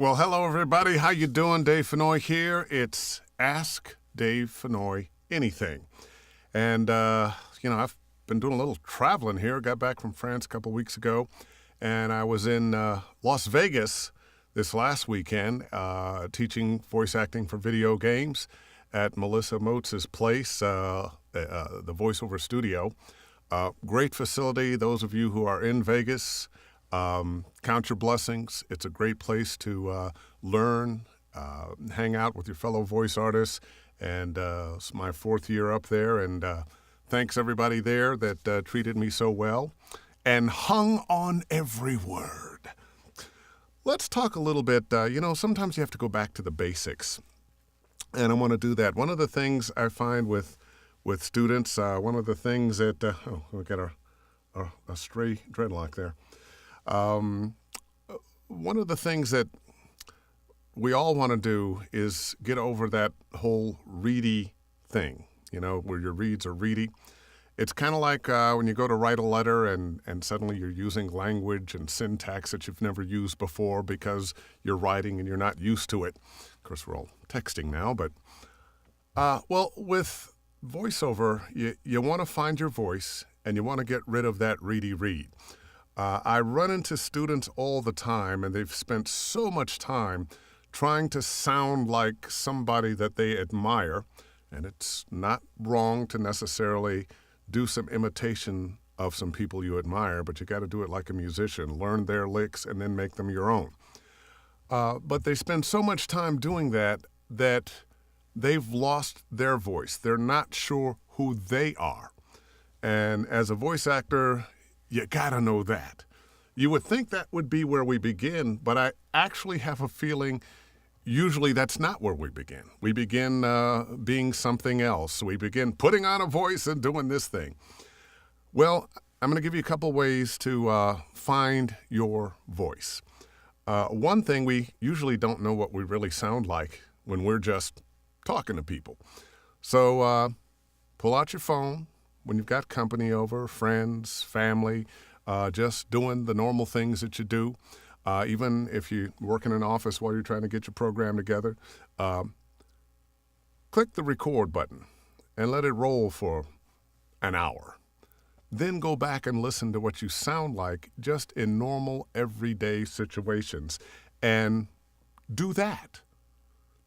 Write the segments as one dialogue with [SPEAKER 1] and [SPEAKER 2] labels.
[SPEAKER 1] Well, hello everybody. How you doing? Dave Fennoy here. It's Ask Dave Fennoy Anything. And, I've been doing a little traveling here. Got back from France a couple weeks ago, and I was in Las Vegas this last weekend teaching voice acting for video games at Melissa Moatz's place, the voiceover studio. Great facility. Those of you who are in Vegas, count your blessings. It's a great place to learn, hang out with your fellow voice artists. And it's my fourth year up there. And thanks everybody there that treated me so well and hung on every word. Let's talk a little bit. Sometimes you have to go back to the basics. And I want to do that. One of the things I find with students, one of the things that, we got a stray dreadlock there. One of the things that we all want to do is get over that whole reedy thing, where your reads are reedy. It's kind of like when you go to write a letter and suddenly you're using language and syntax that you've never used before because you're writing and you're not used to it. Of course, we're all texting now, but, with voiceover, you want to find your voice and you want to get rid of that reedy read. I run into students all the time, and they've spent so much time trying to sound like somebody that they admire, and it's not wrong to necessarily do some imitation of some people you admire, but you got to do it like a musician, learn their licks, and then make them your own. But they spend so much time doing that they've lost their voice. They're not sure who they are. And as a voice actor, you gotta know that. You would think that would be where we begin, but I actually have a feeling usually that's not where we begin. We begin being something else. We begin putting on a voice and doing this thing. Well, I'm going to give you a couple ways to find your voice. One thing, we usually don't know what we really sound like when we're just talking to people. So pull out your phone when you've got company over, friends, family, just doing the normal things that you do. Even if you work in an office while you're trying to get your program together, click the record button and let it roll for an hour. Then go back and listen to what you sound like just in normal, everyday situations and do that.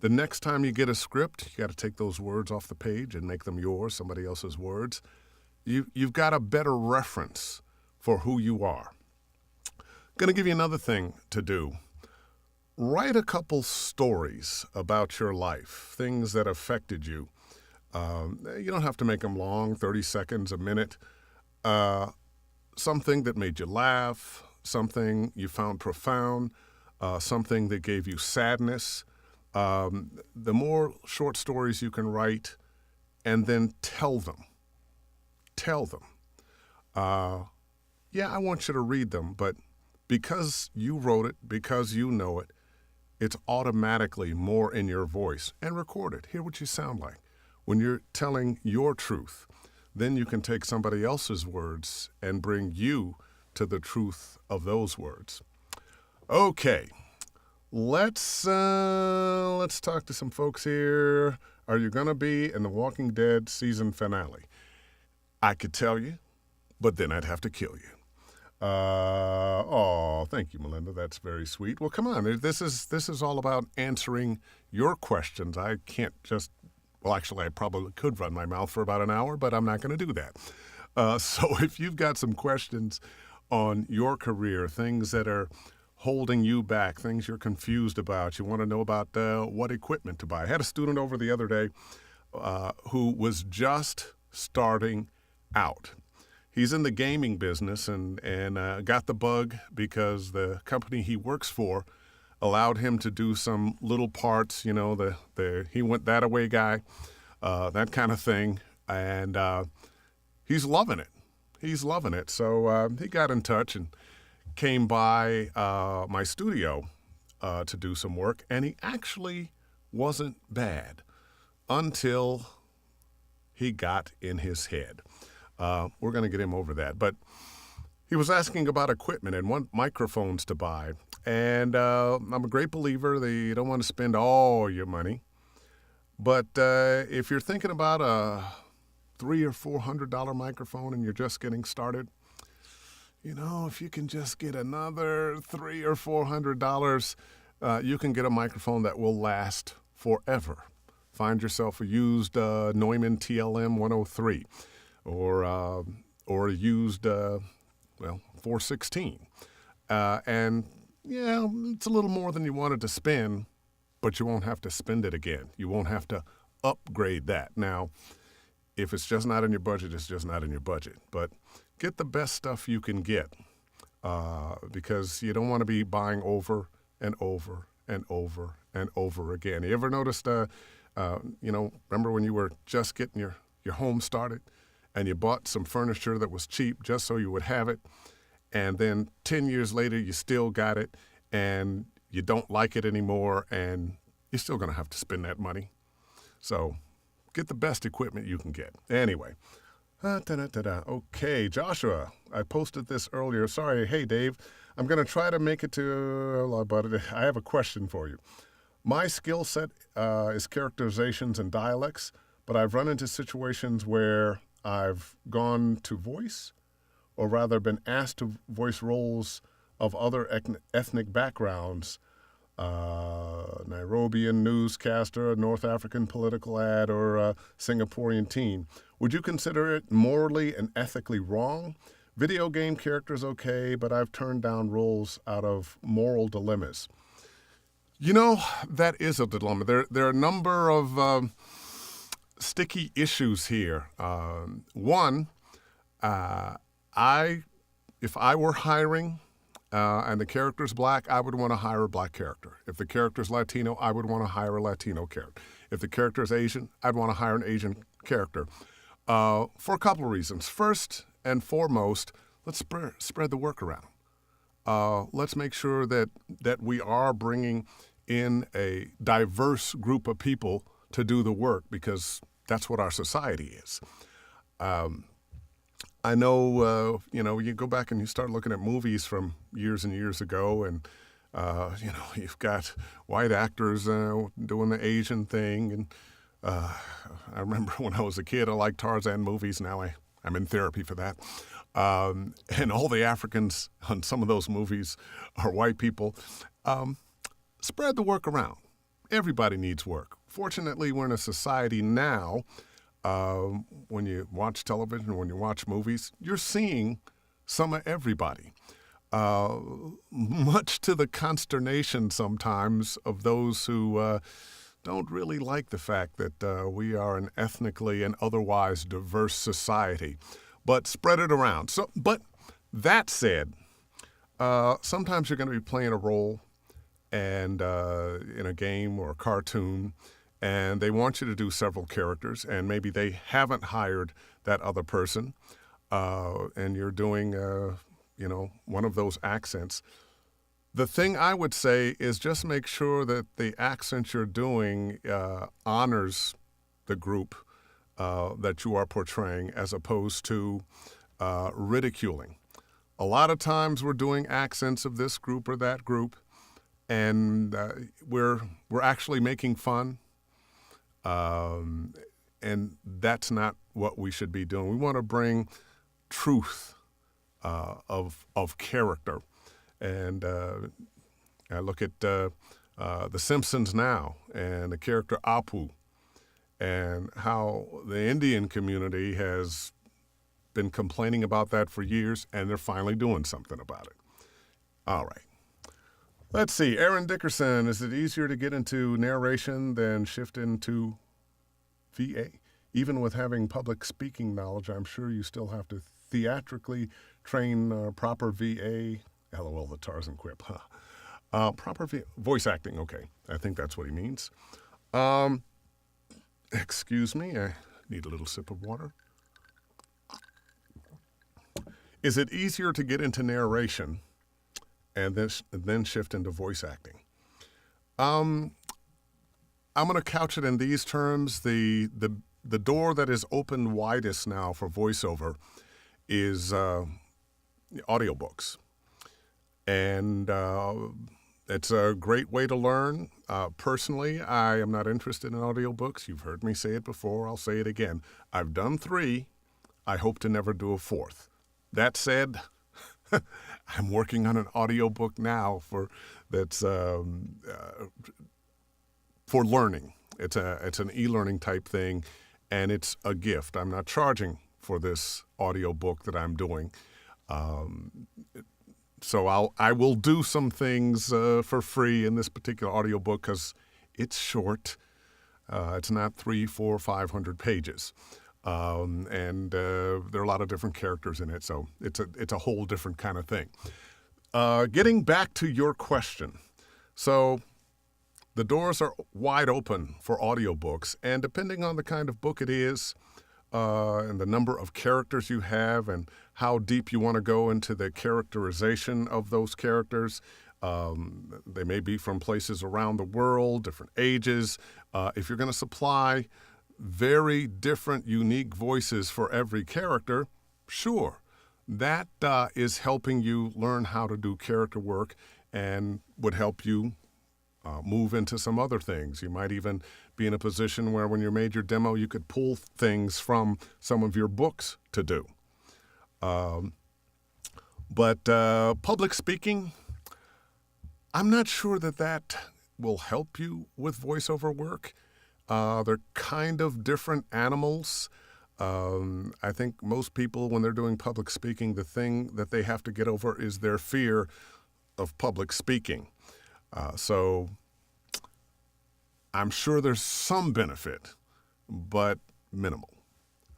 [SPEAKER 1] The next time you get a script, you got to take those words off the page and make them yours, somebody else's words. You've got a better reference for who you are. Going to give you another thing to do. Write a couple stories about your life, things that affected you. You don't have to make them long, 30 seconds, a minute. Something that made you laugh, something you found profound, something that gave you sadness. The more short stories you can write and then tell them. I want you to read them, but because you wrote it, because you know it, it's automatically more in your voice. And record it. Hear what you sound like. When you're telling your truth, then you can take somebody else's words and bring you to the truth of those words. Okay, let's talk to some folks here. Are you going to be in the Walking Dead season finale? I could tell you, but then I'd have to kill you. Thank you, Melinda. That's very sweet. Well, come on. This is all about answering your questions. I can't just, actually, I probably could run my mouth for about an hour, but I'm not going to do that. So if you've got some questions on your career, things that are holding you back, things you're confused about, you want to know about what equipment to buy. I had a student over the other day who was just starting out. He's in the gaming business and got the bug because the company he works for allowed him to do some little parts, the he went that away guy, that kind of thing. And he's loving it. So he got in touch and came by my studio to do some work. And he actually wasn't bad until he got in his head. We're going to get him over that. But he was asking about equipment and what microphones to buy. And I'm a great believer that you don't want to spend all your money. But if you're thinking about a $300 or $400 microphone and you're just getting started, if you can just get another $300 or $400, you can get a microphone that will last forever. Find yourself a used Neumann TLM 103 or a used 416. And yeah, it's a little more than you wanted to spend, but you won't have to spend it again. You won't have to upgrade that. Now, if it's just not in your budget, it's just not in your budget. But get the best stuff you can get because you don't want to be buying over and over and over and over again. You ever noticed, remember when you were just getting your home started and you bought some furniture that was cheap just so you would have it, and then 10 years later you still got it and you don't like it anymore and you're still going to have to spend that money. So get the best equipment you can get. Anyway, okay, Joshua, I posted this earlier. Sorry, hey, Dave. I'm going to try to make it to, but I have a question for you. My skill set is characterizations and dialects, but I've run into situations where I've gone to voice, or rather been asked to voice roles of other ethnic backgrounds, Nairobian newscaster, a North African political ad, or a Singaporean teen. Would you consider it morally and ethically wrong? Video game characters okay, but I've turned down roles out of moral dilemmas. That is a dilemma. There are a number of sticky issues here. One, if I were hiring and the character's black, I would want to hire a black character. If the character's Latino, I would want to hire a Latino character. If the character's Asian, I'd want to hire an Asian character for a couple of reasons. First and foremost, let's spread the work around. Let's make sure that we are bringing in a diverse group of people to do the work because that's what our society is. I know, you go back and you start looking at movies from years and years ago, and, you've got white actors doing the Asian thing. And I remember when I was a kid, I liked Tarzan movies. Now I'm in therapy for that. And all the Africans on some of those movies are white people. Spread the work around. Everybody needs work. Fortunately, we're in a society now. When you watch television, when you watch movies, you're seeing some of everybody. Much to the consternation sometimes of those who don't really like the fact that we are an ethnically and otherwise diverse society. But spread it around. But that said, sometimes you're going to be playing a role and in a game or a cartoon, and they want you to do several characters, and maybe they haven't hired that other person, and you're doing, one of those accents. The thing I would say is just make sure that the accent you're doing honors the group that you are portraying as opposed to ridiculing. A lot of times we're doing accents of this group or that group, and we're actually making fun. And that's not what we should be doing. We want to bring truth of character. And I look at The Simpsons now and the character Apu and how the Indian community has been complaining about that for years, and they're finally doing something about it. All right. Let's see. Aaron Dickerson, is it easier to get into narration than shift into VA? Even with having public speaking knowledge, I'm sure you still have to theatrically train proper VA. LOL, the Tarzan quip. Proper voice acting. Okay, I think that's what he means. Excuse me, I need a little sip of water. Is it easier to get into narration and then shift into voice acting? I'm going to couch it in these terms. The door that is open widest now for voiceover is audiobooks. And it's a great way to learn. Personally, I am not interested in audiobooks. You've heard me say it before. I'll say it again. I've done 3. I hope to never do a 4th. That said, I'm working on an audiobook now that's for learning. It's an e-learning type thing, and it's a gift. I'm not charging for this audiobook that I'm doing. So I will do some things for free in this particular audiobook because it's short. It's not 300, 400, 500 pages. And there are a lot of different characters in it, so it's a whole different kind of thing. Getting back to your question. So the doors are wide open for audiobooks, and depending on the kind of book it is, and the number of characters you have and how deep you want to go into the characterization of those characters. They may be from places around the world, different ages. If you're going to supply very different, unique voices for every character, sure. That is helping you learn how to do character work and would help you move into some other things. You might even be in a position where when you made your demo, you could pull things from some of your books to do. But public speaking, I'm not sure that will help you with voiceover work. They're kind of different animals. I think most people, when they're doing public speaking, the thing that they have to get over is their fear of public speaking. So I'm sure there's some benefit, but minimal.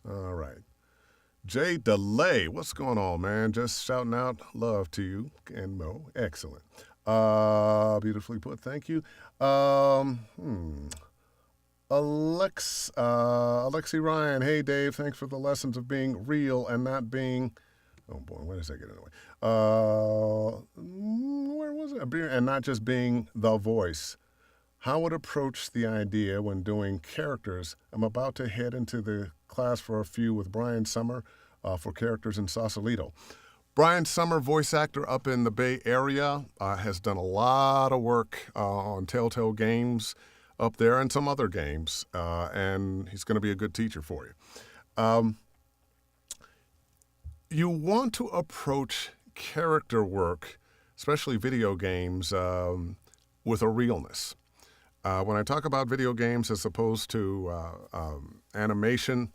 [SPEAKER 1] All right. Jay DeLay, what's going on, man? Just shouting out love to you and Mo. Excellent. Beautifully put. Thank you. Alexi Ryan. Hey, Dave. Thanks for the lessons of being real and not being. Oh boy, where does that get anyway? Where was it? And not just being the voice. How would approach the idea when doing characters? I'm about to head into the class for a few with Brian Summer for characters in Sausalito. Brian Summer, voice actor up in the Bay Area, has done a lot of work on Telltale Games up there and some other games, and he's going to be a good teacher for you. You want to approach character work, especially video games, with a realness. When I talk about video games as opposed to animation,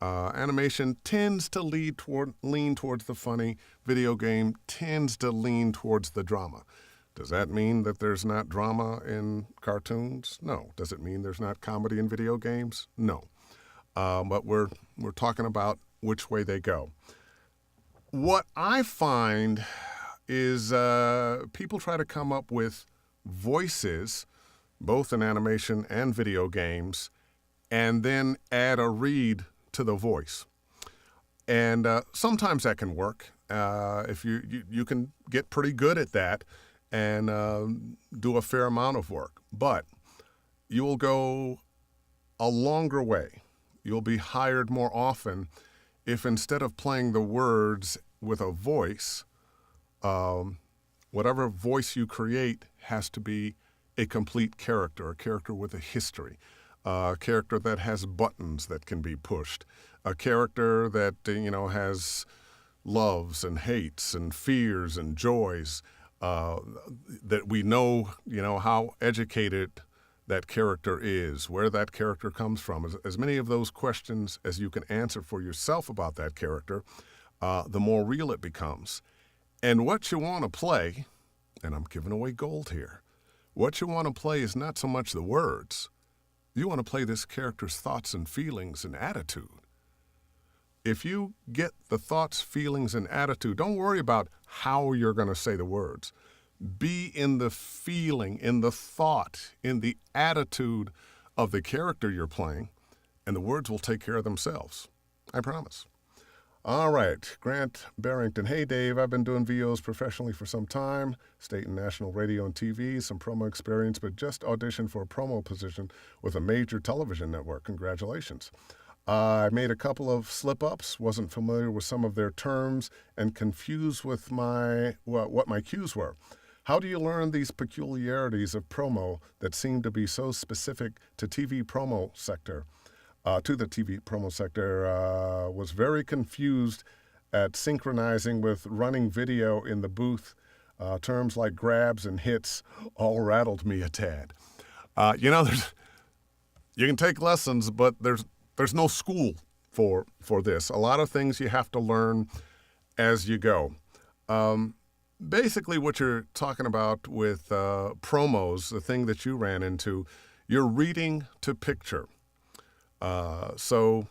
[SPEAKER 1] animation tends to lean towards the funny. Video game tends to lean towards the drama. Does that mean that there's not drama in cartoons? No. Does it mean there's not comedy in video games? No. But we're talking about which way they go. What I find is people try to come up with voices, both in animation and video games, and then add a read to the voice. And sometimes that can work. If you can get pretty good at that and do a fair amount of work. But you will go a longer way. You'll be hired more often if instead of playing the words with a voice, whatever voice you create has to be a complete character, a character with a history, a character that has buttons that can be pushed, a character that has loves and hates and fears and joys, that we know how educated that character is, where that character comes from. As many of those questions as you can answer for yourself about that character, the more real it becomes. And what you want to play, and I'm giving away gold here, what you want to play is not so much the words. You want to play this character's thoughts and feelings and attitude. If you get the thoughts, feelings, and attitude, don't worry about how you're going to say the words. Be in the feeling, in the thought, in the attitude of the character you're playing, and the words will take care of themselves. I promise. All right, Grant Barrington. Hey, Dave, I've been doing VOs professionally for some time, state and national radio and TV, some promo experience, but just auditioned for a promo position with a major television network. Congratulations. I made a couple of slip-ups, wasn't familiar with some of their terms, and confused with what my cues were. How do you learn these peculiarities of promo that seem to be so specific to TV promo sector? To the TV promo sector, was very confused at synchronizing with running video in the booth. Terms like grabs and hits all rattled me a tad. You can take lessons, but there's no school for this. A lot of things you have to learn as you go. Basically, what you're talking about with promos, the thing that you ran into, you're reading to picture. So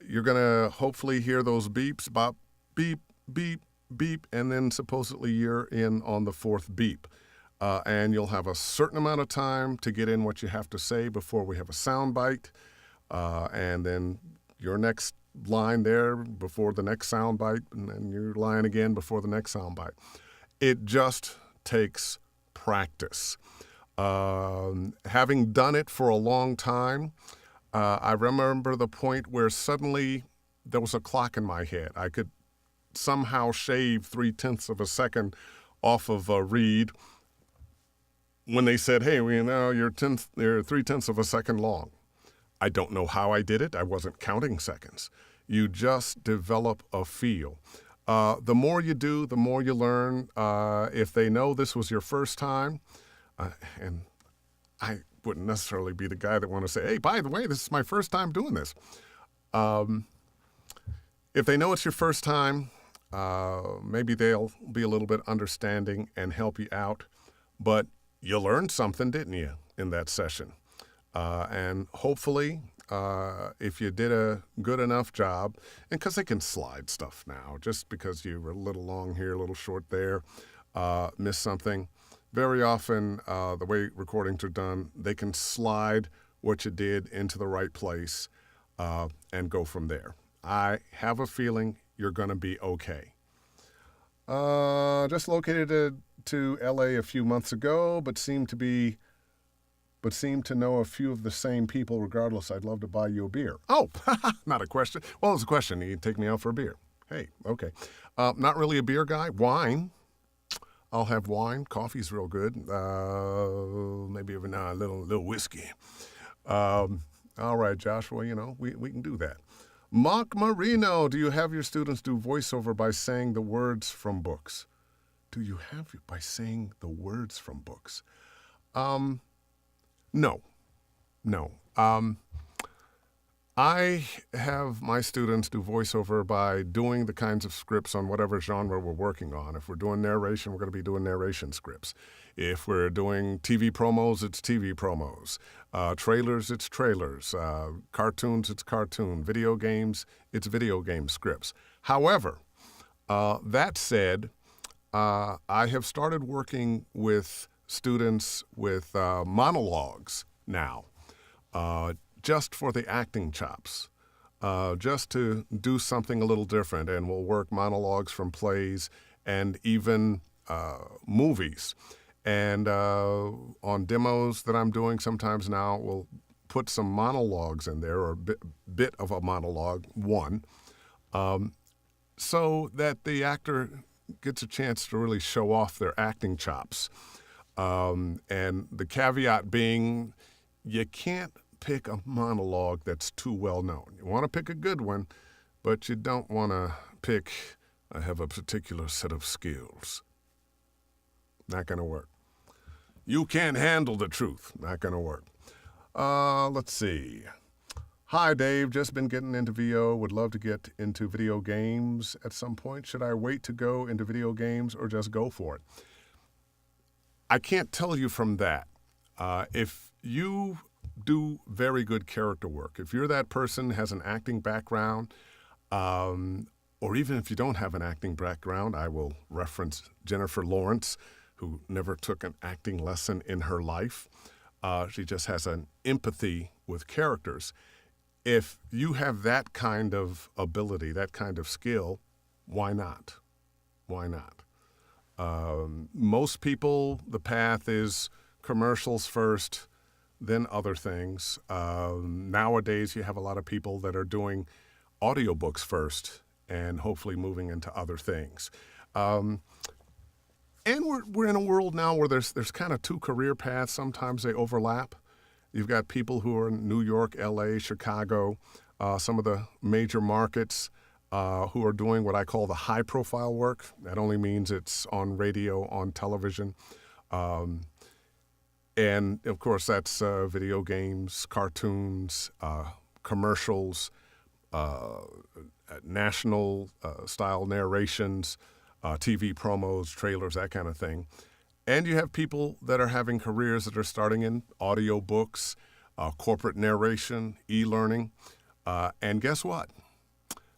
[SPEAKER 1] you're going to hopefully hear those beeps, bop, beep, beep, beep, and then supposedly you're in on the fourth beep. And you'll have a certain amount of time to get in what you have to say before we have a sound bite. And then your next line there before the next sound bite, and then your line again before the next sound bite. It just takes practice. Having done it for a long time, I remember the point where suddenly there was a clock in my head. I could somehow shave 0.3 of a second off of a read when they said, hey, you're 0.3 of a second long. I don't know how I did it. I wasn't counting seconds. You just develop a feel. The more you do, the more you learn. If they know this was your first time, and I wouldn't necessarily be the guy that want to say, hey, by the way, this is my first time doing this. If they know it's your first time, maybe they'll be a little bit understanding and help you out. But you learned something, didn't you, in that session? And hopefully, if you did a good enough job, and because they can slide stuff now, just because you were a little long here, a little short there, missed something. Very often, the way recordings are done, they can slide what you did into the right place and go from there. I have a feeling you're going to be okay. Just located to LA a few months ago, but seem to know a few of the same people regardless. I'd love to buy you a beer. Oh, not a question. Well, it's a question. You can take me out for a beer. Hey, okay. Not really a beer guy. Wine. I'll have wine. Coffee's real good. Maybe even a little whiskey. All right, Joshua, we can do that. Mark Marino, do you have your students do voiceover by saying the words from books? Do you have it by saying the words from books? No. I have my students do voiceover by doing the kinds of scripts on whatever genre we're working on. If we're doing narration, we're going to be doing narration scripts. If we're doing TV promos, it's TV promos. Trailers, it's trailers. Cartoons, it's cartoon. Video games, it's video game scripts. However, that said, I have started working with students with monologues now, just for the acting chops, just to do something a little different. And we'll work monologues from plays and even movies. And on demos that I'm doing sometimes now, we'll put some monologues in there, or a bit of a monologue, so that the actor gets a chance to really show off their acting chops. And the caveat being, you can't pick a monologue that's too well known. You want to pick a good one, but you don't want to pick, I have a particular set of skills. Not going to work. You can't handle the truth. Not going to work. Let's see. Hi, Dave. Just been getting into VO. Would love to get into video games at some point. Should I wait to go into video games or just go for it? I can't tell you from that. If you do very good character work, if you're that person who has an acting background, or even if you don't have an acting background, I will reference Jennifer Lawrence, who never took an acting lesson in her life. She just has an empathy with characters. If you have that kind of ability, that kind of skill, why not? Why not? Most people, the path is commercials first, then other things. Nowadays, you have a lot of people that are doing audiobooks first and hopefully moving into other things. And we're in a world now where there's kind of two career paths. Sometimes they overlap. You've got people who are in New York, L.A., Chicago, some of the major markets who are doing what I call the high-profile work. That only means it's on radio, on television. And, of course, that's video games, cartoons, commercials, national-style narrations, TV promos, trailers, that kind of thing. And you have people that are having careers that are starting in audiobooks, corporate narration, e-learning. And guess what?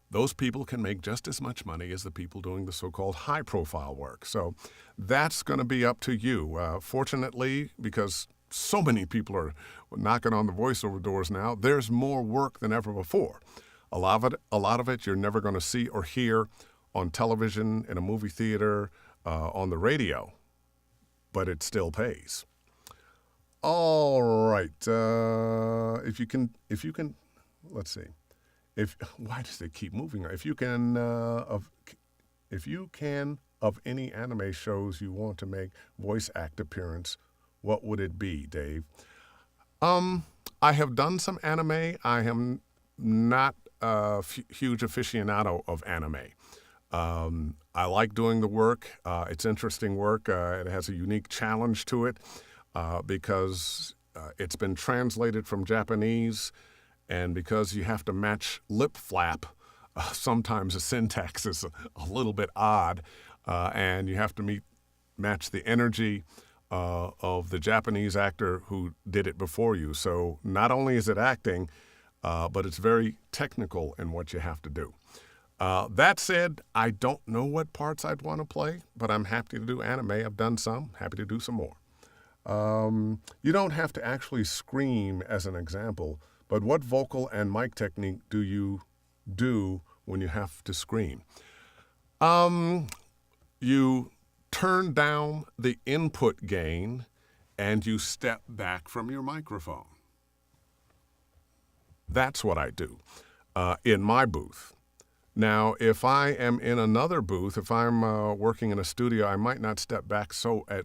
[SPEAKER 1] Those people can make just as much money as the people doing the so-called high-profile work. So that's going to be up to you. Fortunately, because so many people are knocking on the voiceover doors now, there's more work than ever before. A lot of it you're never going to see or hear on television, in a movie theater, on the radio, but it still pays. All right. If you can, let's see. Why does it keep moving? If you can, of any anime shows you want to make voice act appearance, what would it be, Dave? I have done some anime. I am not a huge aficionado of anime. I like doing the work. It's interesting work. It has a unique challenge to it because it's been translated from Japanese, and because you have to match lip flap, sometimes the syntax is a little bit odd, and you have to match the energy of the Japanese actor who did it before you. So not only is it acting, but it's very technical in what you have to do. That said, I don't know what parts I'd want to play, but I'm happy to do anime. I've done some, happy to do some more. You don't have to actually scream as an example, but what vocal and mic technique do you do when you have to scream? You turn down the input gain and you step back from your microphone. That's what I do in my booth. Now, if I am in another booth, if I'm working in a studio, I might not step back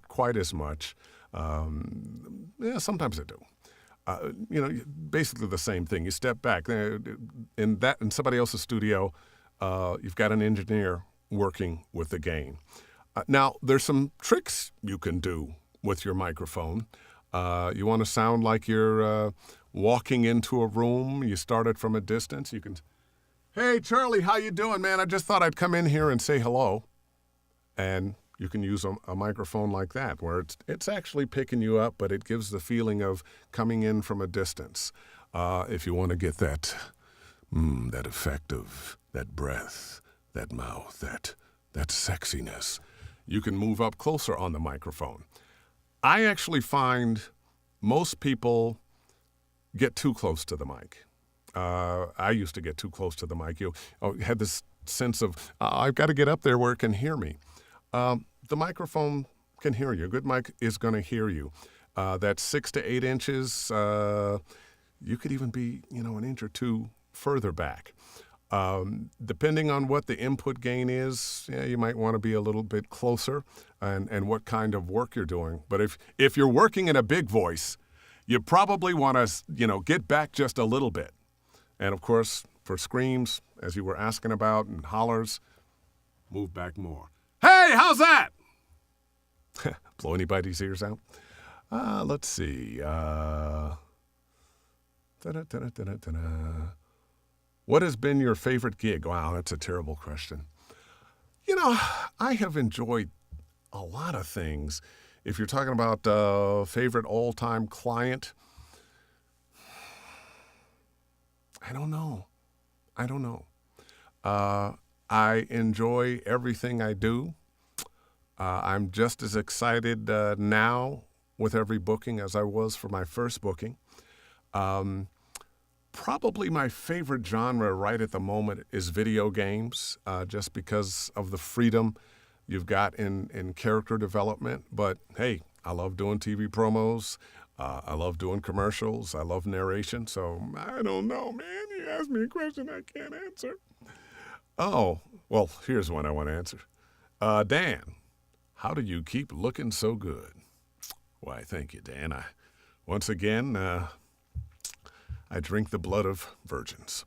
[SPEAKER 1] quite as much. Sometimes I do. Basically the same thing. You step back. In somebody else's studio, you've got an engineer working with the gain. Now, there's some tricks you can do with your microphone. You want to sound like you're walking into a room. You start it from a distance. You can, "Hey, Charlie, how you doing, man? I just thought I'd come in here and say hello." And you can use a microphone like that, where it's actually picking you up, but it gives the feeling of coming in from a distance. If you want to get that effect of that breath, that mouth, that sexiness, you can move up closer on the microphone. I actually find most people get too close to the mic. I used to get too close to the mic. You had this sense of, I've got to get up there where it can hear me. The microphone can hear you. A good mic is going to hear you. That's 6 to 8 inches. You could even be, an inch or two further back. Depending on what the input gain is, you might want to be a little bit closer and what kind of work you're doing. But if you're working in a big voice, you probably want to, get back just a little bit. And, of course, for screams, as you were asking about, and hollers, move back more. "Hey, how's that?" Blow anybody's ears out? Let's see. What has been your favorite gig? Wow, that's a terrible question. I have enjoyed a lot of things. If you're talking about favorite all-time client, I don't know. I enjoy everything I do. I'm just as excited now with every booking as I was for my first booking. Probably my favorite genre right at the moment is video games, just because of the freedom you've got in character development. But hey, I love doing TV promos. I love doing commercials. I love narration. So I don't know, man. You asked me a question I can't answer. Oh, well, here's one I want to answer. Dan, how do you keep looking so good? Why, thank you, Dan. Once again, I drink the blood of virgins.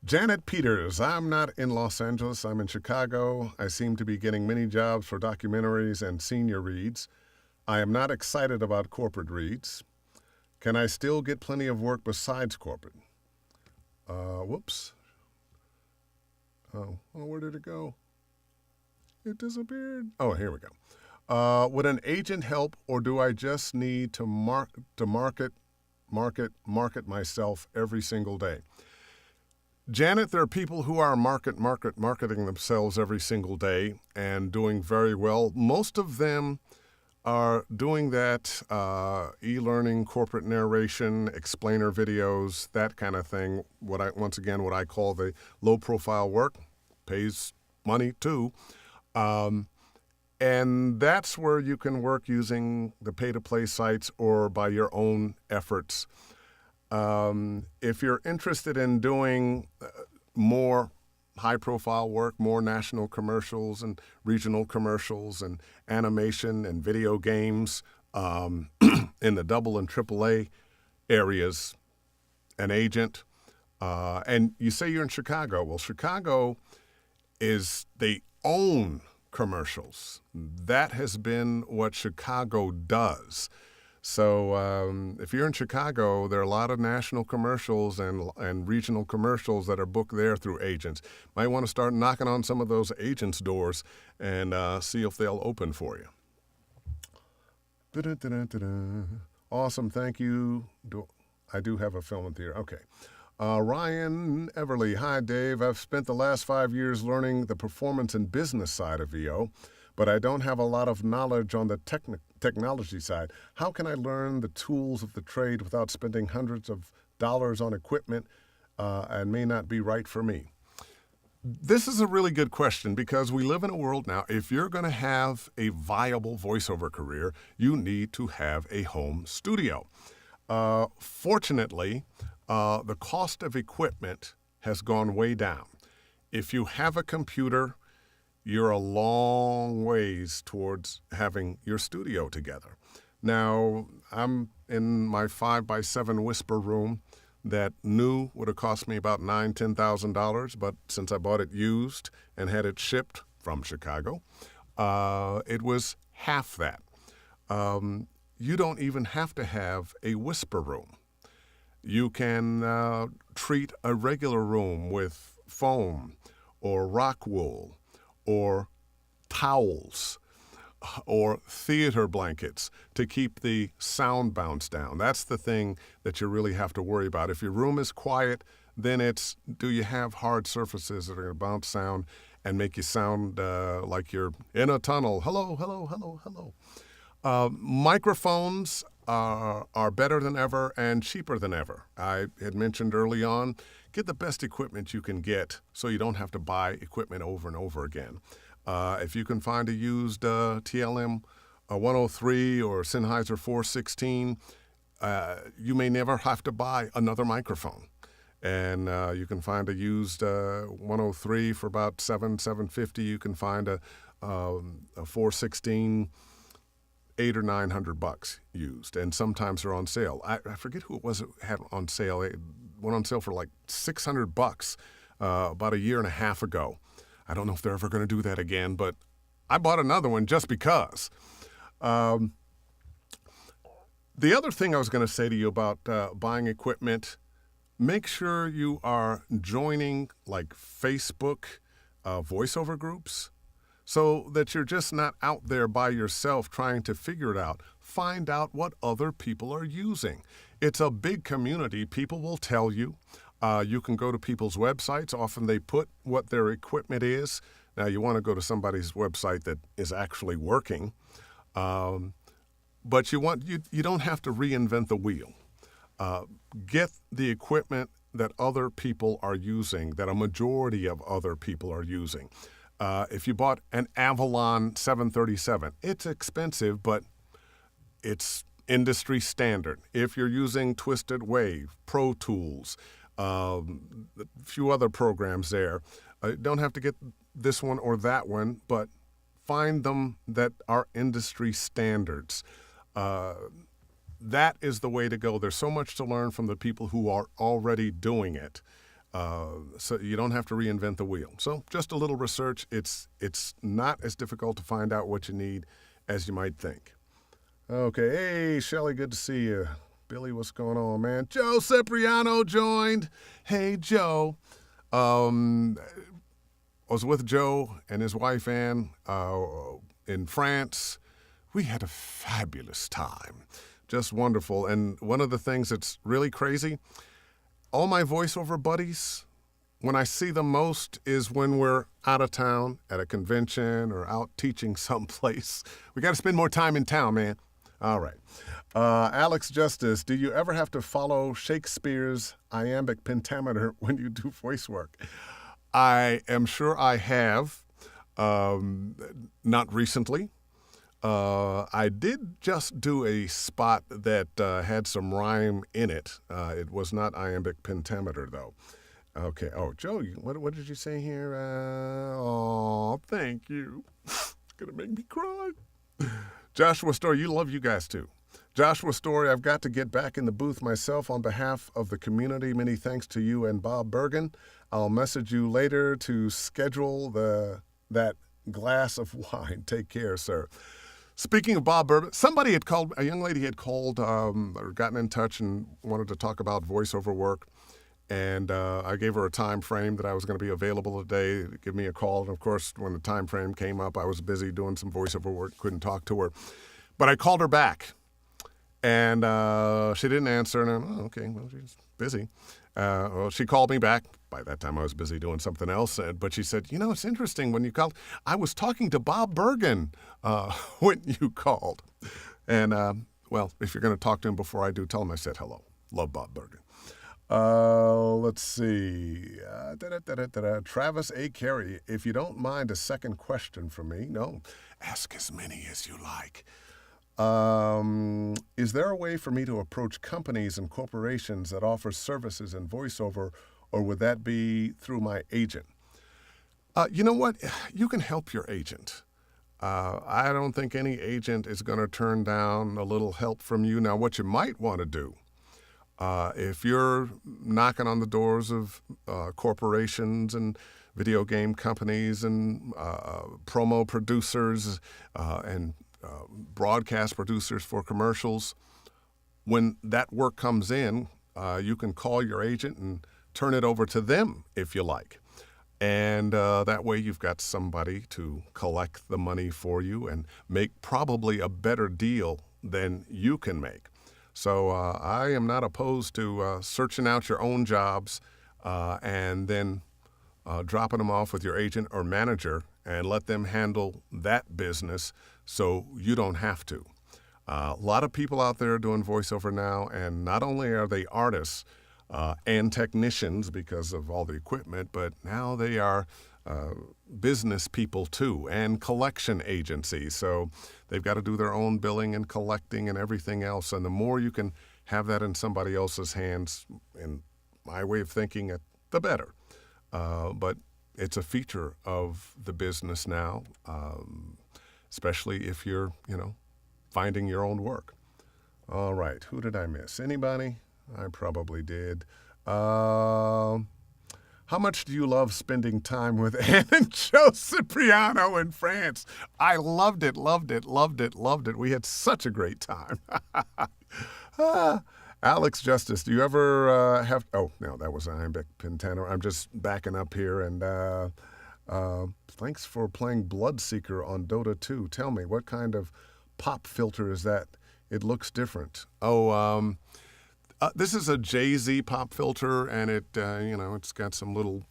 [SPEAKER 1] Janet Peters, I'm not in Los Angeles. I'm in Chicago. I seem to be getting many jobs for documentaries and senior reads. I am not excited about corporate reads. Can I still get plenty of work besides corporate? Whoops. Oh, where did it go? It disappeared. Oh, here we go. Would an agent help, or do I just need to market myself every single day? Janet, there are people who are marketing themselves every single day and doing very well. Most of them are doing that e-learning, corporate narration, explainer videos, that kind of thing. What I call the low-profile work, pays money too. And that's where you can work using the pay-to-play sites or by your own efforts. If you're interested in doing more high-profile work, more national commercials and regional commercials and animation and video games in the double and triple A areas, an agent. And you say you're in Chicago. Well, Chicago they own commercials. That has been what Chicago does. So if you're in Chicago, there are a lot of national commercials and regional commercials that are booked there through agents. Might want to start knocking on some of those agents' doors and see if they'll open for you. Awesome, thank you. I do have a film in theater. Okay. Ryan Everly, hi Dave. I've spent the last 5 years learning the performance and business side of VO, but I don't have a lot of knowledge on the technology side. How can I learn the tools of the trade without spending hundreds of dollars on equipment and may not be right for me? This is a really good question because we live in a world now, if you're going to have a viable voiceover career, you need to have a home studio. Fortunately, the cost of equipment has gone way down. If you have a computer, you're a long ways towards having your studio together. Now, I'm in my 5x7 whisper room that new would have cost me about $9,000, $10,000, but since I bought it used and had it shipped from Chicago, it was half that. You don't even have to have a whisper room. You can treat a regular room with foam or rock wool or towels or theater blankets to keep the sound bounce down. That's the thing that you really have to worry about. If your room is quiet, then do you have hard surfaces that are going to bounce sound and make you sound like you're in a tunnel? Hello, hello, hello, hello. Microphones are better than ever and cheaper than ever. I had mentioned early on, get the best equipment you can get so you don't have to buy equipment over and over again. If you can find a used TLM 103 or Sennheiser 416, you may never have to buy another microphone. And you can find a used 103 for about $750. You can find a 416 $800 or $900 used, and sometimes they're on sale. I forget who it was that had on sale. It went on sale for like $600 about a year and a half ago. I don't know if they're ever going to do that again, but I bought another one just because. The other thing I was going to say to you about buying equipment, make sure you are joining like Facebook voiceover groups, so that you're just not out there by yourself trying to figure it out. Find out what other people are using. It's a big community. People will tell you. You can go to people's websites. Often they put what their equipment is. Now, you want to go to somebody's website that is actually working. But you don't have to reinvent the wheel. Get the equipment that other people are using, that a majority of other people are using. If you bought an Avalon 737, it's expensive, but it's industry standard. If you're using Twisted Wave, Pro Tools, a few other programs there, don't have to get this one or that one, but find them that are industry standards. That is the way to go. There's so much to learn from the people who are already doing it. So you don't have to reinvent the wheel. So just a little research. It's not as difficult to find out what you need as you might think. Okay, hey, Shelly, good to see you. Billy, what's going on, man? Joe Cipriano joined. Hey, Joe. I was with Joe and his wife, Ann, in France. We had a fabulous time. Just wonderful. And one of the things that's really crazy, all my voiceover buddies, when I see them most is when we're out of town at a convention or out teaching someplace. We got to spend more time in town, man. All right. Alex Justice, do you ever have to follow Shakespeare's iambic pentameter when you do voice work? I am sure I have. Not recently. I did just do a spot that had some rhyme in it. It was not iambic pentameter, though. Okay. Oh, Joe, what did you say here? Oh, thank you. It's going to make me cry. Joshua Story, love you guys too. Joshua Story, I've got to get back in the booth myself on behalf of the community. Many thanks to you and Bob Bergen. I'll message you later to schedule that glass of wine. Take care, sir. Speaking of Bob Bergen, somebody had called, a young lady had called or gotten in touch and wanted to talk about voiceover work. And I gave her a time frame that I was going to be available today. Give me a call. And of course, when the time frame came up, I was busy doing some voiceover work, couldn't talk to her. But I called her back, and she didn't answer. And I'm, okay, well, she's busy. Well, she called me back. By that time, I was busy doing something else. But she said, it's interesting when you called. I was talking to Bob Bergen when you called. And, well, if you're going to talk to him before I do, tell him I said hello. Love Bob Bergen. Let's see. Travis A. Carey, if you don't mind a second question from me, no, ask as many as you like. Is there a way for me to approach companies and corporations that offer services in voiceover, or would that be through my agent? You know what? You can help your agent. I don't think any agent is going to turn down a little help from you. Now, what you might want to do, if you're knocking on the doors of corporations and video game companies and promo producers and broadcast producers for commercials, when that work comes in, you can call your agent and turn it over to them if you like. And that way you've got somebody to collect the money for you and make probably a better deal than you can make. So I am not opposed to searching out your own jobs and then dropping them off with your agent or manager and let them handle that business so you don't have to. A lot of people out there doing voiceover now, and not only are they artists and technicians because of all the equipment, but now they are business people too, and collection agencies. So they've got to do their own billing and collecting and everything else. And the more you can have that in somebody else's hands, in my way of thinking, the better. But it's a feature of the business now, especially if you're, finding your own work. All right, who did I miss? Anybody? I probably did. How much do you love spending time with Ann and Joe Cipriano in France? I loved it. We had such a great time. Alex Justice, do you ever have... Oh, no, that was iambic pentameter. I'm just backing up here. And thanks for playing Bloodseeker on Dota 2. Tell me, what kind of pop filter is that? It looks different. Oh, this is a Jay-Z pop filter, and it, it's got some little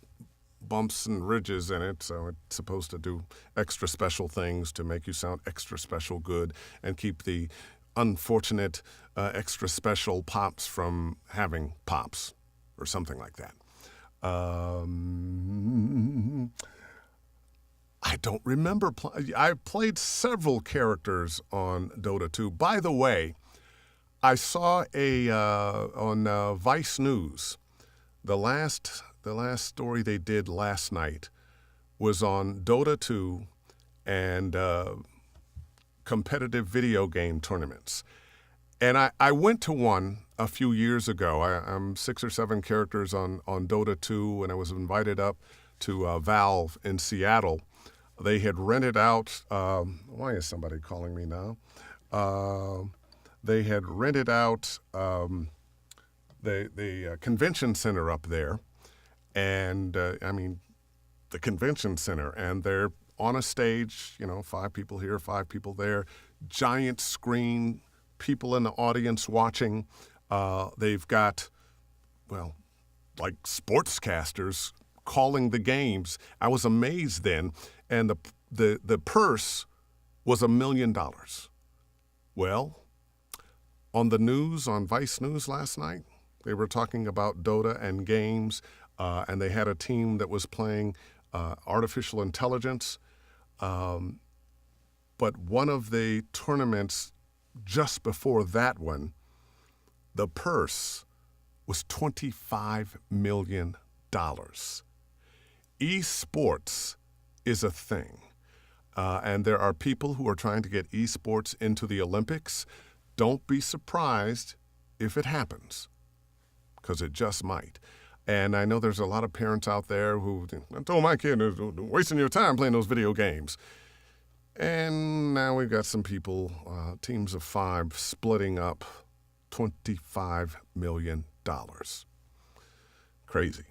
[SPEAKER 1] bumps and ridges in it, so it's supposed to do extra special things to make you sound extra special good and keep the unfortunate extra special pops from having pops or something like that. I don't remember. I played several characters on Dota 2. By the way, I saw on Vice News, the last story they did last night was on Dota 2 and competitive video game tournaments. And I went to one a few years ago. I'm 6 or 7 characters on Dota 2, and I was invited up to Valve in Seattle. They had rented out, why is somebody calling me now? They had rented out the convention center up there, and the convention center, and they're on a stage, 5 people here, 5 people there, giant screen, people in the audience watching. They've got, like sportscasters calling the games. I was amazed then, and the purse was $1 million. Well, on the news, on Vice News last night, they were talking about Dota and games, and they had a team that was playing artificial intelligence. But one of the tournaments just before that one, the purse was $25 million. Esports is a thing, and there are people who are trying to get esports into the Olympics. Don't be surprised if it happens, because it just might. And I know there's a lot of parents out there who, I told my kid, wasting your time playing those video games. And now we've got some people, teams of 5, splitting up $25 million. Crazy.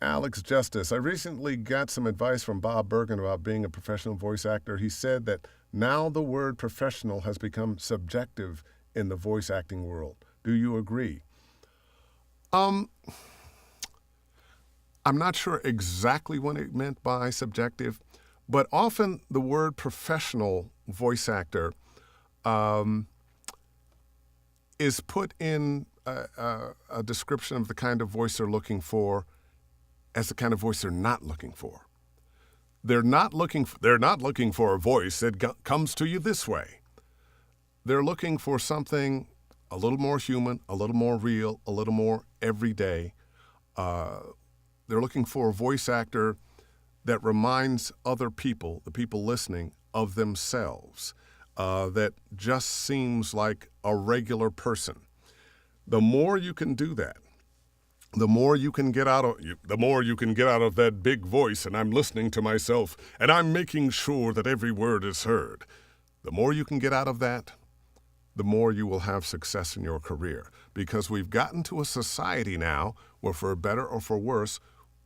[SPEAKER 1] Alex Justice. I recently got some advice from Bob Bergen about being a professional voice actor. He said that now the word professional has become subjective in the voice acting world. Do you agree? I'm not sure exactly what it meant by subjective, but often the word professional voice actor is put in a description of the kind of voice they're looking for as the kind of voice they're not looking for. They're not looking for a voice that comes to you this way. They're looking for something a little more human, a little more real, a little more everyday. They're looking for a voice actor that reminds other people, the people listening, of themselves, that just seems like a regular person. The more you can do that, the more you can get out of that big voice, and I'm listening to myself, and I'm making sure that every word is heard. The more you can get out of that, the more you will have success in your career. Because we've gotten to a society now where, for better or for worse,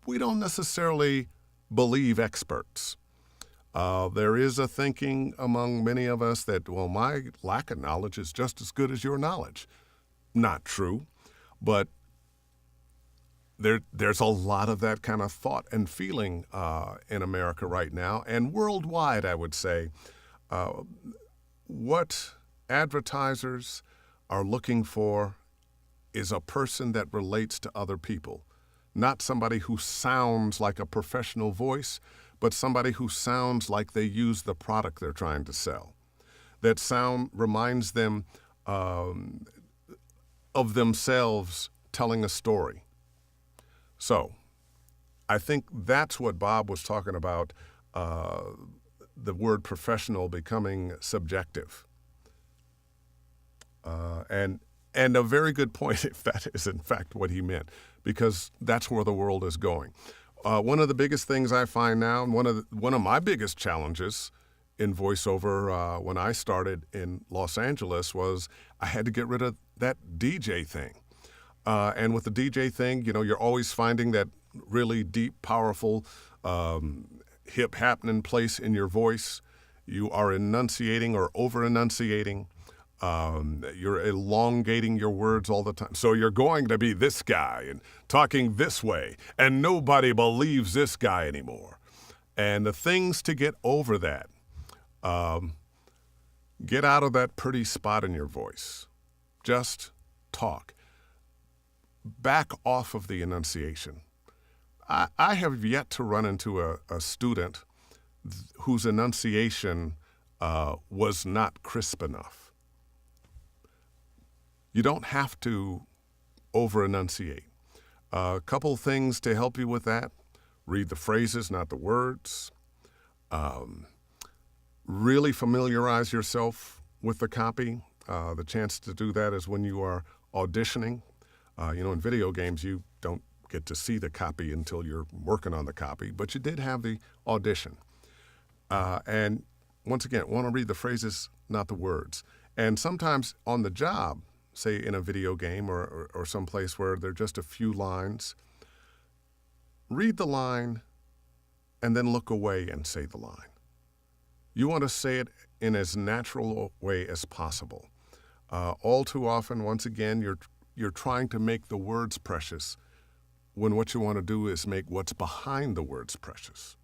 [SPEAKER 1] we don't necessarily believe experts. There is a thinking among many of us that, my lack of knowledge is just as good as your knowledge. Not true, but there's a lot of that kind of thought and feeling in America right now, and worldwide, I would say. What advertisers are looking for is a person that relates to other people, not somebody who sounds like a professional voice, but somebody who sounds like they use the product they're trying to sell. That sound reminds them of themselves telling a story. So I think that's what Bob was talking about, the word professional becoming subjective. And a very good point if that is in fact what he meant, because that's where the world is going. One of the biggest things I find now, and one of my biggest challenges in voiceover when I started in Los Angeles was I had to get rid of that DJ thing. And with the DJ thing, you're always finding that really deep, powerful, hip happening place in your voice. You are enunciating or over-enunciating. You're elongating your words all the time. So you're going to be this guy and talking this way, and nobody believes this guy anymore. And the things to get over that, get out of that pretty spot in your voice. Just talk. Back off of the enunciation. I have yet to run into a student whose enunciation was not crisp enough. You don't have to over-enunciate. A couple things to help you with that. Read the phrases, not the words. Really familiarize yourself with the copy. The chance to do that is when you are auditioning. In video games, you don't get to see the copy until you're working on the copy, but you did have the audition. And once again, want to read the phrases, not the words. And sometimes on the job, say in a video game or someplace where there are just a few lines, read the line and then look away and say the line. You want to say it in as natural a way as possible. All too often, once again, you're trying to make the words precious when what you want to do is make what's behind the words precious.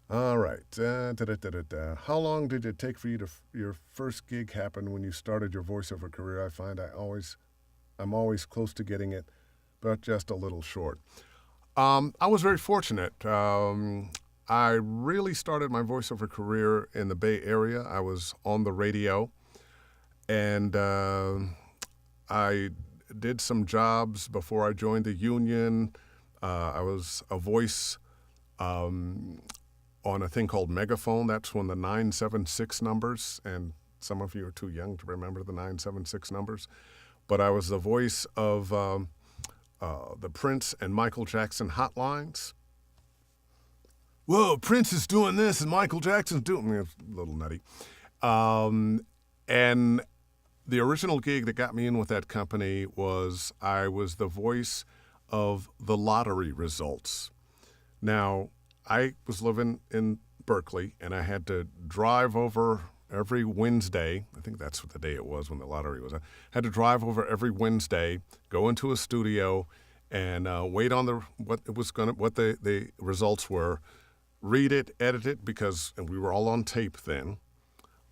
[SPEAKER 1] All right. How long did it take for you your first gig happen when you started your voiceover career? I find I'm always close to getting it, but just a little short. I was very fortunate. I really started my voiceover career in the Bay Area. I was on the radio, and I did some jobs before I joined the union. I was a voice on a thing called Megaphone. That's when the 976 numbers, and some of you are too young to remember the 976 numbers, but I was the voice of the Prince and Michael Jackson hotlines. Whoa, Prince is doing this and Michael Jackson's doing it. A little nutty. And the original gig that got me in with that company was I was the voice of the lottery results. Now, I was living in Berkeley, and I had to drive over every Wednesday. I think that's what the day it was when the lottery was. I had to drive over every Wednesday, go into a studio, and wait on what the results were. Read it, edit it, and we were all on tape then.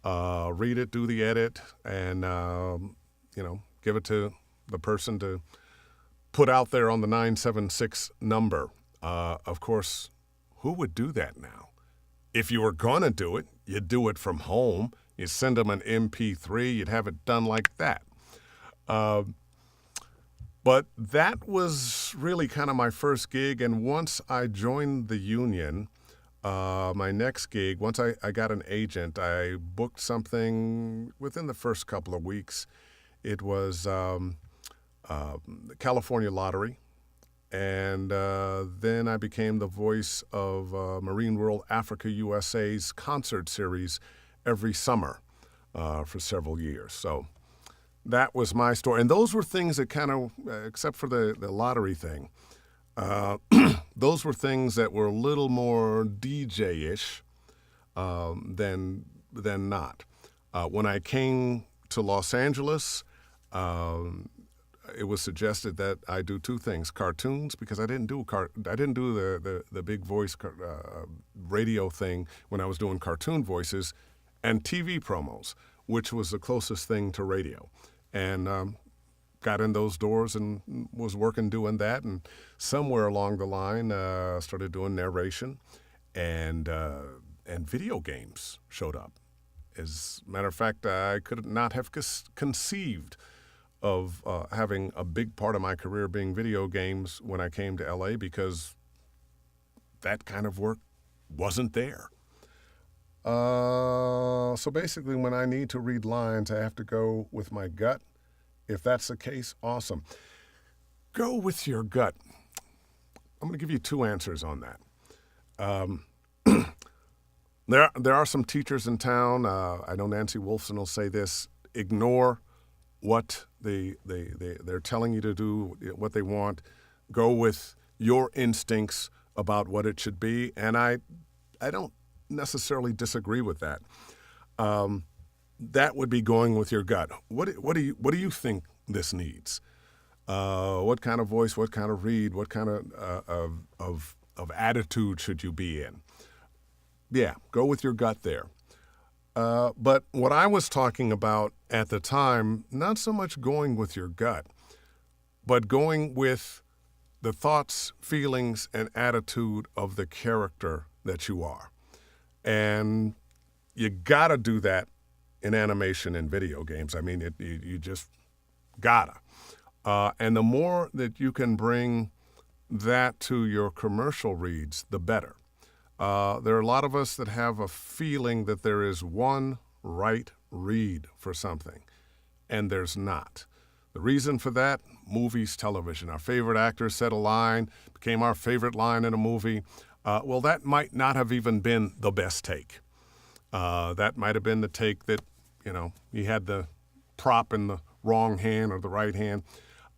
[SPEAKER 1] Read it, do the edit, and give it to the person to put out there on the 976 number. Of course, who would do that now? If you were gonna do it, you'd do it from home. You send them an MP3. You'd have it done like that. But that was really kind of my first gig. And once I joined the union, my next gig, once I got an agent, I booked something within the first couple of weeks. It was the California Lottery. And then I became the voice of Marine World Africa USA's concert series every summer for several years. So that was my story. And those were things that kind of, except for the lottery thing, those were things that were a little more DJ-ish than not. When I came to Los Angeles, it was suggested that I do two things: cartoons, because I didn't do the big voice radio thing when I was doing cartoon voices, and TV promos, which was the closest thing to radio. And got in those doors and was working doing that, and somewhere along the line started doing narration, and video games showed up. As a matter of fact, I could not have conceived of having a big part of my career being video games when I came to LA, because that kind of work wasn't there. So basically, when I need to read lines, I have to go with my gut. If that's the case, awesome. Go with your gut. I'm going to give you two answers on that. There are some teachers in town. I know Nancy Wolfson will say this: ignore what they're telling you to do, what they want. Go with your instincts about what it should be. And I don't necessarily disagree with that. That would be going with your gut. What do you think this needs? What kind of voice? What kind of read? What kind of attitude should you be in? Yeah, go with your gut there. But what I was talking about at the time, not so much going with your gut, but going with the thoughts, feelings, and attitude of the character that you are. And you gotta do that in animation and video games. I mean, you just gotta. And the more that you can bring that to your commercial reads, the better. There are a lot of us that have a feeling that there is one right read for something, and there's not. The reason for that, movies, television. Our favorite actor said a line, became our favorite line in a movie. Well, that might not have even been the best take. That might have been the take that, he had the prop in the wrong hand or the right hand,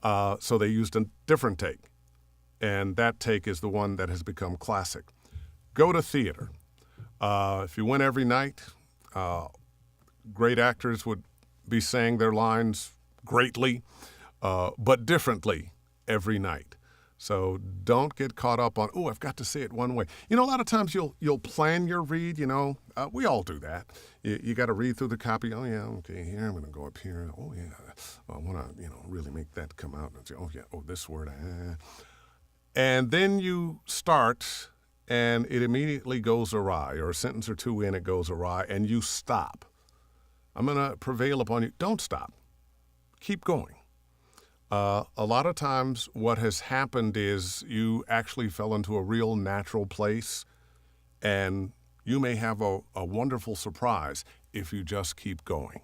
[SPEAKER 1] so they used a different take. And that take is the one that has become classic. Go to theater. If you went every night, great actors would be saying their lines greatly, but differently every night. So don't get caught up on, I've got to say it one way. A lot of times you'll plan your read, we all do that. You got to read through the copy. Oh, yeah, okay, here, I'm going to go up here. Oh, yeah, I want to, really make that come out. And say, oh, yeah, this word. And then you start, and it immediately goes awry, or a sentence or two in, it goes awry, and you stop. I'm going to prevail upon you. Don't stop. Keep going. A lot of times what has happened is you actually fell into a real natural place, and you may have a wonderful surprise if you just keep going.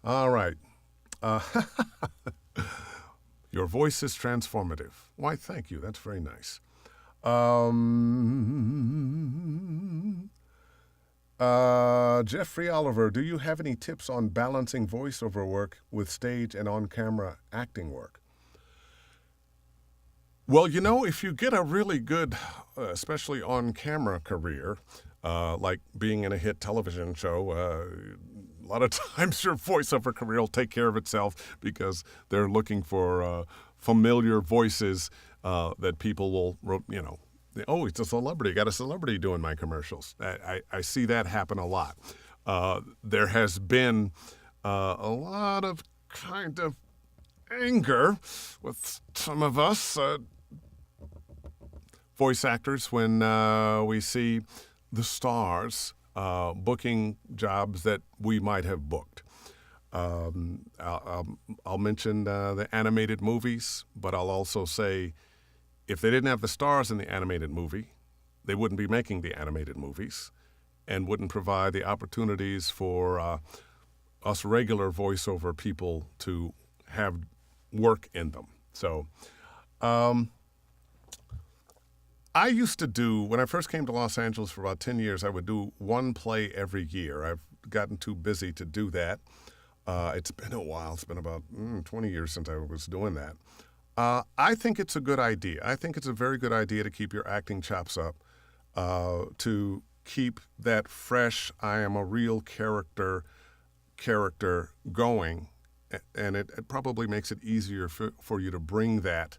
[SPEAKER 1] All right. Your voice is transformative. Why, thank you. That's very nice. Jeffrey Oliver, do you have any tips on balancing voiceover work with stage and on-camera acting work? Well, if you get a really good, especially on-camera career, like being in a hit television show, a lot of times your voiceover career will take care of itself because they're looking for familiar voices that people will, it's a celebrity. Got a celebrity doing my commercials. I see that happen a lot. There has been a lot of kind of anger with some of us voice actors when we see the stars booking jobs that we might have booked. I'll mention the animated movies, but I'll also say if they didn't have the stars in the animated movie, they wouldn't be making the animated movies and wouldn't provide the opportunities for us regular voiceover people to have work in them. So I used to do, when I first came to Los Angeles for about 10 years, I would do one play every year. I've gotten too busy to do that. It's been a while. It's been about 20 years since I was doing that. I think it's a good idea. I think it's a very good idea to keep your acting chops up, to keep that fresh, I am a real character going, and it probably makes it easier for you to bring that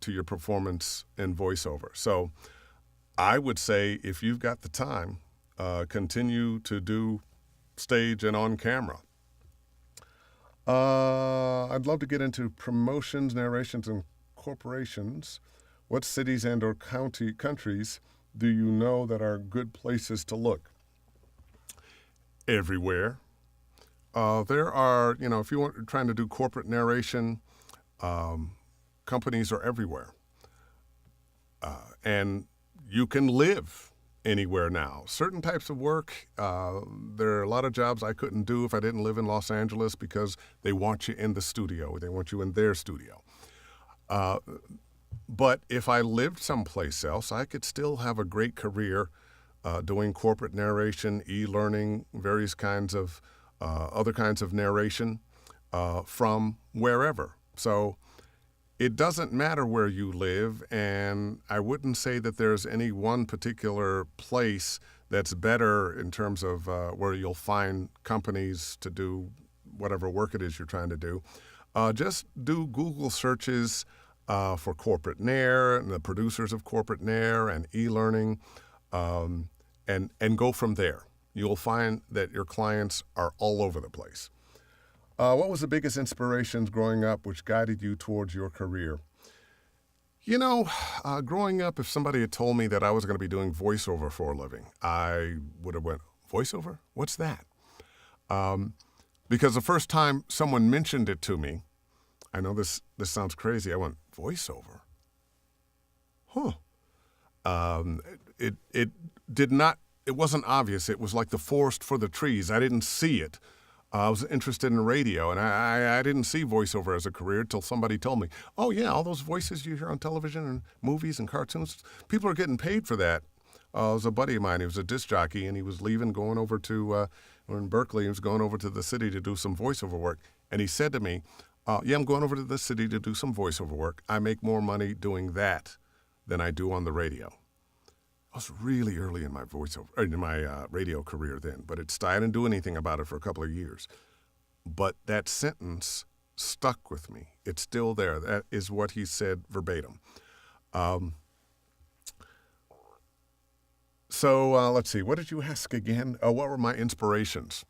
[SPEAKER 1] to your performance in voiceover. So I would say if you've got the time, continue to do stage and on camera. I'd love to get into promotions, narrations, and corporations. What cities and or countries do you know that are good places to look? Everywhere. There are, if you are trying to do corporate narration, companies are everywhere. And you can live anywhere now. Certain types of work, there are a lot of jobs I couldn't do if I didn't live in Los Angeles because they want you in the studio. They want you in their studio. But if I lived someplace else, I could still have a great career doing corporate narration, e-learning, various kinds of other kinds of narration from wherever. So it doesn't matter where you live, and I wouldn't say that there's any one particular place that's better in terms of where you'll find companies to do whatever work it is you're trying to do. Just do Google searches for corporate NAIR and the producers of corporate NAIR and e-learning, and go from there. You'll find that your clients are all over the place. What was the biggest inspirations growing up which guided you towards your career? You know, growing up, if somebody had told me that I was going to be doing voiceover for a living, I would have went, voiceover? What's that? Um, because the first time someone mentioned it to me, I know this sounds crazy. I went, voiceover? Huh. It did not, it wasn't obvious. It was like the forest for the trees. I didn't see it. I was interested in radio, and I didn't see voiceover as a career until somebody told me, oh, yeah, all those voices you hear on television and movies and cartoons, people are getting paid for that. It was a buddy of mine. He was a disc jockey, and he was leaving, going over to, in Berkeley, he was going over to the city to do some voiceover work. And he said to me, yeah, I'm going over to the city to do some voiceover work. I make more money doing that than I do on the radio. I was really early in my radio career then, but I didn't do anything about it for a couple of years. But that sentence stuck with me. It's still there. That is what he said verbatim. So let's see. What did you ask again? What were my inspirations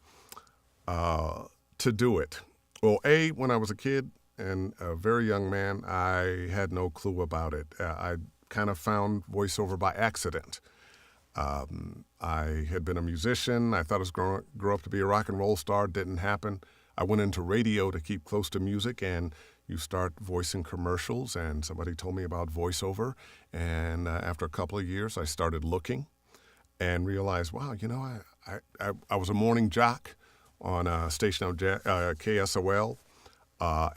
[SPEAKER 1] to do it? Well, when I was a kid and a very young man, I had no clue about it. I kind of found voiceover by accident. I had been a musician. I thought I was grow up to be a rock and roll star. Didn't happen. I went into radio to keep close to music, and you start voicing commercials, and somebody told me about voiceover. And after a couple of years, I started looking and realized, wow, you know, I was a morning jock on a station of KSOL.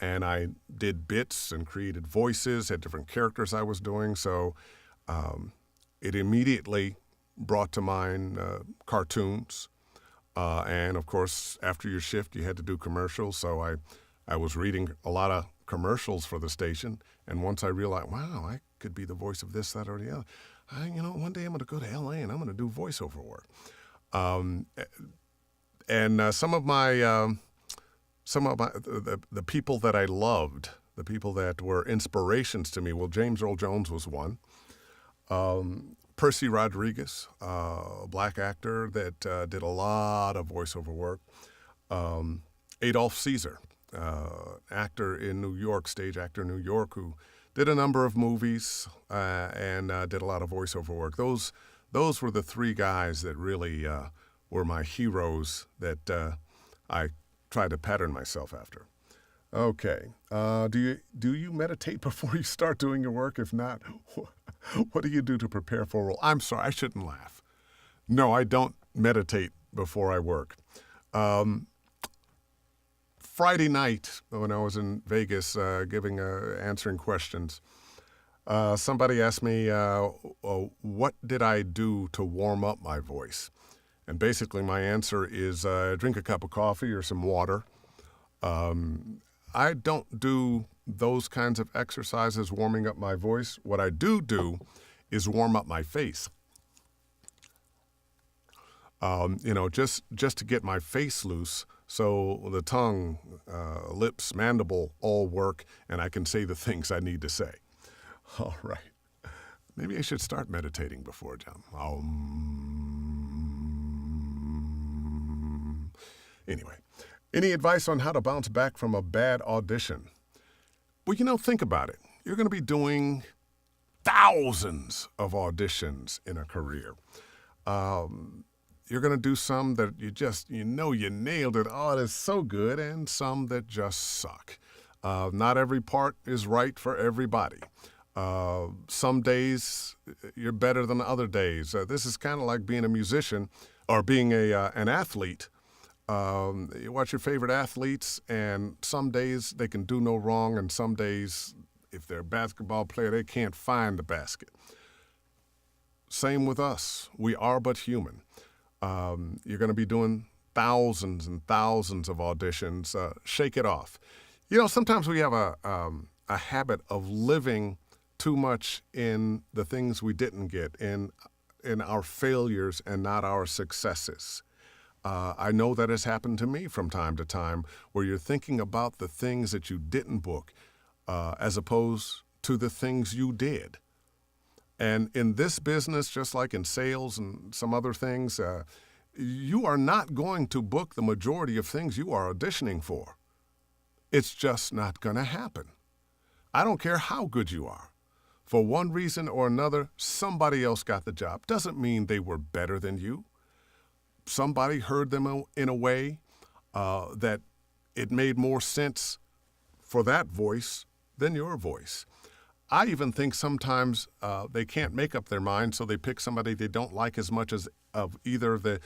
[SPEAKER 1] And I did bits and created voices, had different characters I was doing. So it immediately brought to mind cartoons. And, of course, after your shift, you had to do commercials. So I was reading a lot of commercials for the station. And once I realized, wow, I could be the voice of this, that, or the other, one day I'm going to go to L.A. and I'm going to do voiceover work. Some of the people that I loved, the people that were inspirations to me, well, James Earl Jones was one. Percy Rodriguez, a black actor that did a lot of voiceover work. Adolph Caesar, actor in New York, stage actor in New York, who did a number of movies and did a lot of voiceover work. Those were the three guys that really were my heroes that I tried to pattern myself after. Okay. Do you meditate before you start doing your work? If not, what do you do to prepare for a role? I'm sorry, I shouldn't laugh. No, I don't meditate before I work. Friday night, when I was in Vegas answering questions, somebody asked me, what did I do to warm up my voice? And basically my answer is drink a cup of coffee or some water. I don't do those kinds of exercises warming up my voice. What I do is warm up my face. Just to get my face loose so the tongue, lips, mandible all work and I can say the things I need to say. All right. Maybe I should start meditating before, John. Anyway, any advice on how to bounce back from a bad audition? Well, think about it. You're going to be doing thousands of auditions in a career. You're going to do some that you nailed it. Oh, it is so good. And some that just suck. Not every part is right for everybody. Some days you're better than other days. This is kind of like being a musician or being an athlete. You watch your favorite athletes, and some days they can do no wrong, and some days, if they're a basketball player, they can't find the basket. Same with us. We are but human. You're going to be doing thousands and thousands of auditions. Shake it off. Sometimes we have a habit of living too much in the things we didn't get, in our failures and not our successes. I know that has happened to me from time to time, where you're thinking about the things that you didn't book as opposed to the things you did. And in this business, just like in sales and some other things, you are not going to book the majority of things you are auditioning for. It's just not going to happen. I don't care how good you are. For one reason or another, somebody else got the job. Doesn't mean they were better than you. Somebody heard them in a way that it made more sense for that voice than your voice. I even think sometimes they can't make up their mind, so they pick somebody they don't like as much as of either the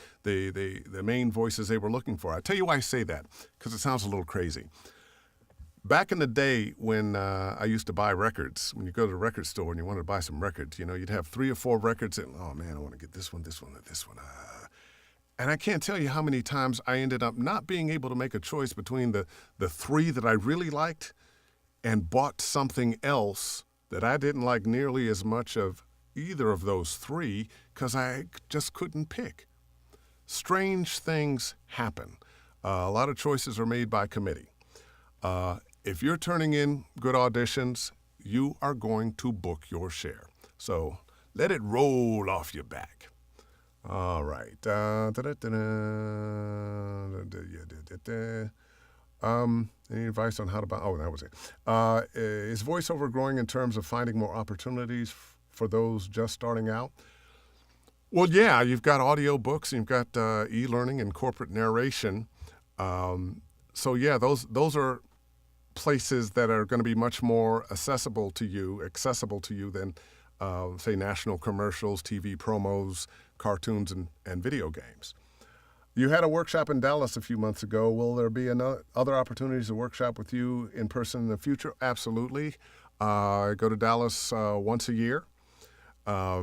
[SPEAKER 1] main voices they were looking for. I tell you why I say that, because it sounds a little crazy. Back in the day when I used to buy records, when you go to the record store and you wanted to buy some records, you'd have 3 or 4 records and, oh man, I want to get this one, this one, and this one. And I can't tell you how many times I ended up not being able to make a choice between the 3 that I really liked and bought something else that I didn't like nearly as much of either of those 3 because I just couldn't pick. Strange things happen. A lot of choices are made by committee. If you're turning in good auditions, you are going to book your share. So let it roll off your back. All right. Any advice on how to buy? Oh, that was it. Is voiceover growing in terms of finding more opportunities for those just starting out? Well, yeah, you've got audio books, and you've got e-learning and corporate narration. So yeah, those are places that are going to be much more accessible to you than, say, national commercials, TV promos, cartoons, and video games. You had a workshop in Dallas a few months ago. Will there be other opportunities to workshop with you in person in the future? Absolutely. I go to Dallas once a year. I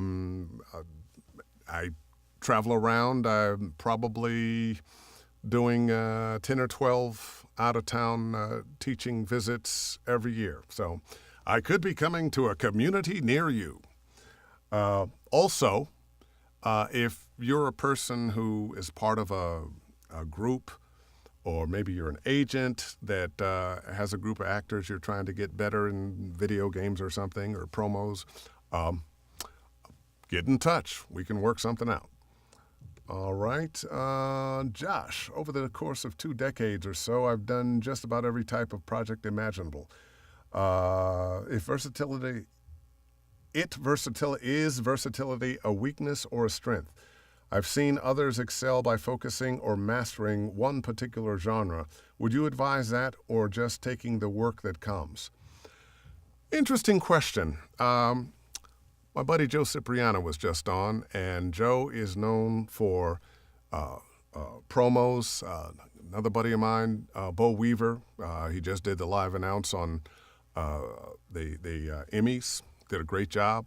[SPEAKER 1] travel around. I'm probably doing 10 or 12 out-of-town teaching visits every year. So I could be coming to a community near you. Also, if you're a person who is part of a group, or maybe you're an agent that has a group of actors you're trying to get better in video games or something, or promos, get in touch. We can work something out. All right. Josh, over the course of 2 decades or so, I've done just about every type of project imaginable. Is versatility a weakness or a strength? I've seen others excel by focusing or mastering one particular genre. Would you advise that, or just taking the work that comes? Interesting question. My buddy Joe Cipriano was just on, and Joe is known for promos. Another buddy of mine, Bo Weaver, he just did the live announce on the Emmys. Did a great job.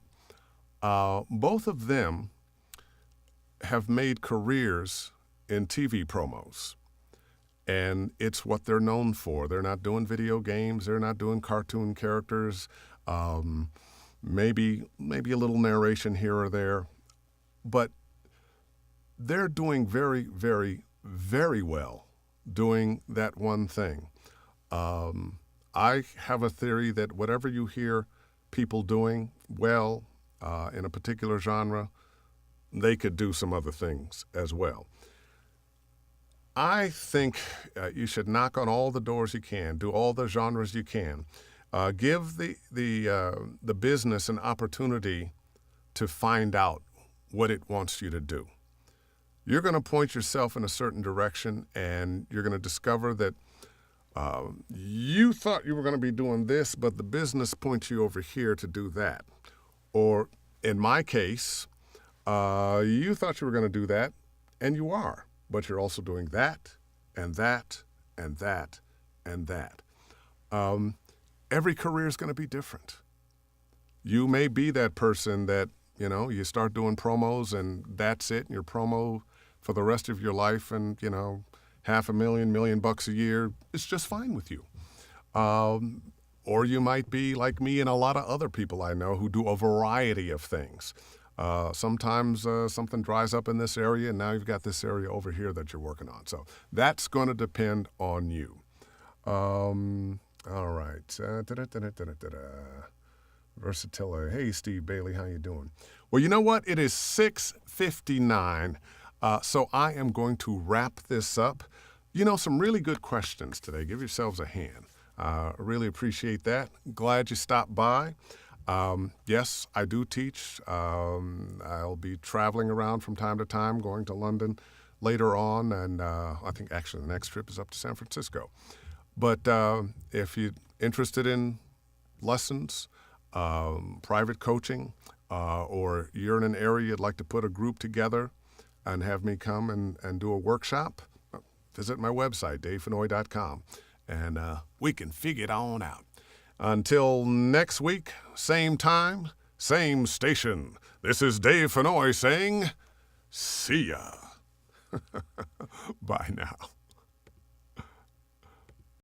[SPEAKER 1] Both of them have made careers in TV promos, and it's what they're known for. They're not doing video games. They're not doing cartoon characters. Maybe a little narration here or there, but they're doing very, very, very well doing that one thing. I have a theory that whatever you hear people doing well in a particular genre, they could do some other things as well. I think you should knock on all the doors you can, do all the genres you can. Give the business an opportunity to find out what it wants you to do. You're going to point yourself in a certain direction, and you're going to discover that you thought you were going to be doing this, but the business points you over here to do that. Or in my case, you thought you were going to do that, and you are, but you're also doing that, and that, and that, and that. Every career is going to be different. You may be that person that, you start doing promos and that's it, and your promo for the rest of your life, and, $500,000, $1 million a year, it's just fine with you. Or you might be like me and a lot of other people I know who do a variety of things. Sometimes something dries up in this area, and now you've got this area over here that you're working on. So that's going to depend on you. All right. Versatility. Hey, Steve Bailey, how you doing? Well, you know what? It is 6:59, so I am going to wrap this up. Some really good questions today. Give yourselves a hand. I really appreciate that. Glad you stopped by. Yes, I do teach. I'll be traveling around from time to time, going to London later on, and I think actually the next trip is up to San Francisco. But if you're interested in lessons, private coaching, or you're in an area you'd like to put a group together and have me come and do a workshop, visit my website, davefennoy.com, and we can figure it on out. Until next week, same time, same station. This is Dave Fennoy saying, see ya. Bye now.